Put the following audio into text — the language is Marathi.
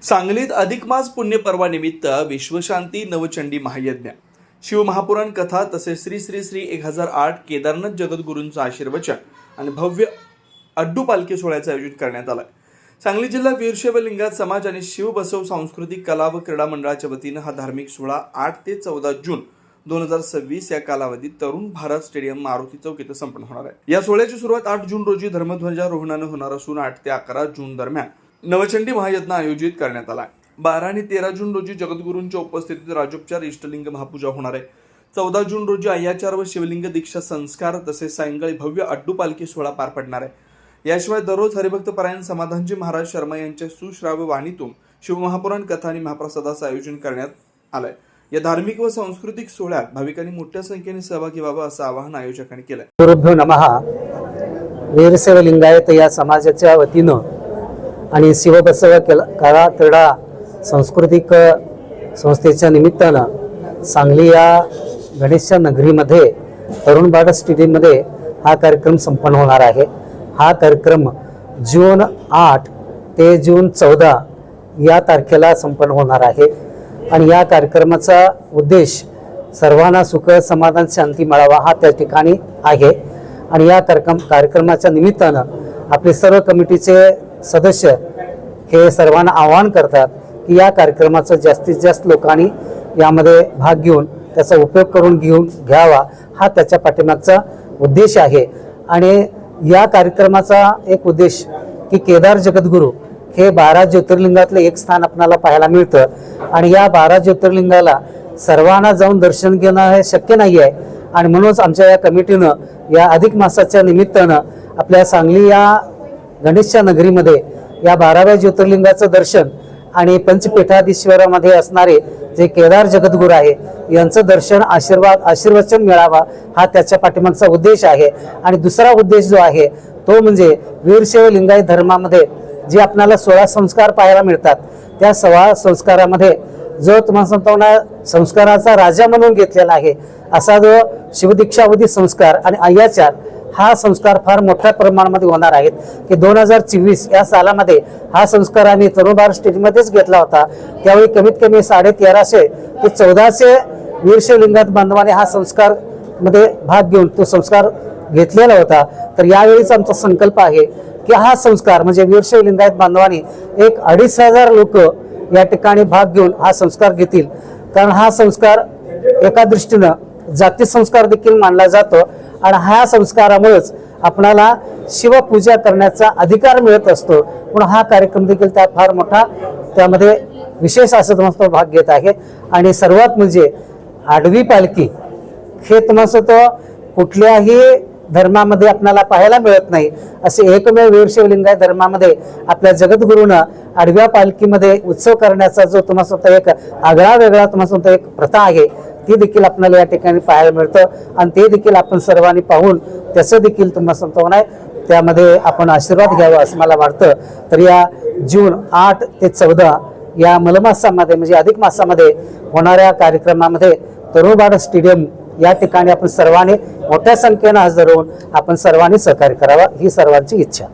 सांगलीत अधिक मास पुण्यपर्वानिमित्त विश्वशांती नवचंडी महायज्ञ, शिवमहापुराण कथा तसेच श्री श्री श्री 1008 केदारनाथ जगद्गुरूंचं आशीर्वचन आणि भव्य अड्डू पालखी सोहळ्याचं आयोजन करण्यात आलं. सांगली जिल्हा वीरशैव लिंगायत समाज आणि शिवबसव सांस्कृतिक कला व क्रीडा मंडळाच्या वतीनं हा धार्मिक सोहळा 8 ते 14 जून 2026 या कालावधीत तरुण भारत स्टेडियम मारुती चौक इथं संपन्न होणार आहे. या सोहळ्याची सुरुवात 8 जून रोजी धर्मध्वजारोहणाने होणार असून 8 ते 11 जून दरम्यान नवचंडी महायज्ञ आयोजित करण्यात आला. 12 आणि 13 जून रोजी जगद्गुरूंच्या उपस्थितीत राजोपचार इष्टलिंग महापूजा होणार आहे. 14 जून रोजी अय्याचार व शिवलिंग दीक्षा संस्कार तसेच सायंकाळी भव्य अड्डू पालखी सोहळा पार पडणार आहे. याशिवाय दररोज हरिभक्त परायण समाधानजी महाराज शर्मा यांच्या सुश्राव्य वाणीतून शिवमहापुराण कथा आणि महाप्रसादाचं आयोजन करण्यात आलंय. या धार्मिक व सांस्कृतिक सोहळ्यात भाविकांनी मोठ्या संख्येने सहभागी व्हावं असं आवाहन आयोजकांनी केलंय. गुरुभ्यो नमः. वीरशैव लिंगायत या समाजाच्या वतीनं आणि शिवबसव कला क्रीडा सांस्कृतिक संस्थेच्या निमित्तानं सांगली या गणेशच्या नगरीमध्ये तरुण भारत स्टेडियममध्ये हा कार्यक्रम संपन्न होणार आहे. हा कार्यक्रम जून 8 ते जून 14 या तारखेला संपन्न होणार आहे आणि या कार्यक्रमाचा उद्देश सर्वांना सुख समाधान शांती मिळावा हा त्या ठिकाणी आहे. आणि या कार्यक्रमाच्या निमित्तानं आपले सर्व कमिटीचे सदस्य हे सर्वांना आवाहन करतात की या कार्यक्रमाचा जास्तीत जास्त लोकांनी यामध्ये भाग घेऊन त्याचा उपयोग करून घ्यावा हा त्याच्या पाठीमागचा उद्देश आहे. आणि या कार्यक्रमाचा एक उद्देश की केदार जगद्गुरू हे 12 ज्योतिर्लिंगातलं एक स्थान आपल्याला पाहायला मिळतं आणि या 12 ज्योतिर्लिंगाला सर्वांना जाऊन दर्शन घेणं हे शक्य नाही आहे. आणि म्हणूनच आमच्या या कमिटीनं या अधिक मासाच्या निमित्तानं आपल्या सांगली या गणेशच्या नगरीमध्ये या 12व्या ज्योतिर्लिंगाचं दर्शन आणि पंचपीठाधीश्वरामध्ये असणारे जे केदार जगद्गुरू आहे यांचं दर्शन आशीर्वचन मिळावा हा त्याच्या पाठीमागचा उद्देश आहे. आणि दुसरा उद्देश जो आहे तो म्हणजे वीरशैव लिंगायत धर्मामध्ये जे आपल्याला 16 संस्कार पाहायला मिळतात त्या 16 संस्कारामध्ये जो तुम्हाला सांगतो संस्काराचा राजा म्हणून घेतलेला आहे असा जो शिवदीक्षावधी संस्कार आणि अय्याचार हा संस्कार फार मोठ्या प्रमाणामध्ये होणार आहेत. की 2024 या सालामध्ये हा संस्कार आम्ही तरुण भारत स्टेडियममध्येच घेतला होता. त्यावेळी कमीत कमी 1350 ते 1400 वीरशैव लिंगायत बांधवांनी हा संस्कार मध्ये भाग घेऊन तो संस्कार घेतलेला होता. तर यावेळीच आमचा संकल्प आहे की हा संस्कार म्हणजे वीरशैव लिंगायत बांधवांनी एक 2500 लोक या ठिकाणी भाग घेऊन हा संस्कार घेतील. कारण हा संस्कार एका दृष्टीनं जाती संस्कार देखील मानला जातो आणि ह्या संस्कारामुळेच आपल्याला शिवपूजा करण्याचा अधिकार मिळत असतो. पण हा कार्यक्रम देखील त्या फार मोठा त्यामध्ये विशेष असं तुम्हाला भाग घेत आहे. आणि सर्वात म्हणजे आडवी पालखी हे तुम्हाला कुठल्याही धर्मामध्ये आपल्याला पाहायला मिळत नाही. असे एकमेव वीरशैव लिंगायत धर्मामध्ये आपल्या जगद्गुरूंना आडव्या पालखीमध्ये उत्सव करण्याचा जो तुम्हाला एक आगळा वेगळा तुम्हाला एक प्रथा आहे ती देखील आपल्याला या ठिकाणी पाहायला मिळतं. आणि ते देखील आपण सर्वांनी पाहून त्याचं देखील तुम्हाला त्यामध्ये आपण आशीर्वाद घ्यावा असं मला वाटतं. तर या जून 8 ते 14 या मलमासामध्ये म्हणजे अधिक मासामध्ये होणाऱ्या कार्यक्रमामध्ये तरुण भारत स्टेडियम या ठिकाणी आपण सर्वांनी मोठ्या संख्येनं हजर होऊन आपण सर्वांनी सहकार्य करावा ही सर्वांची इच्छा.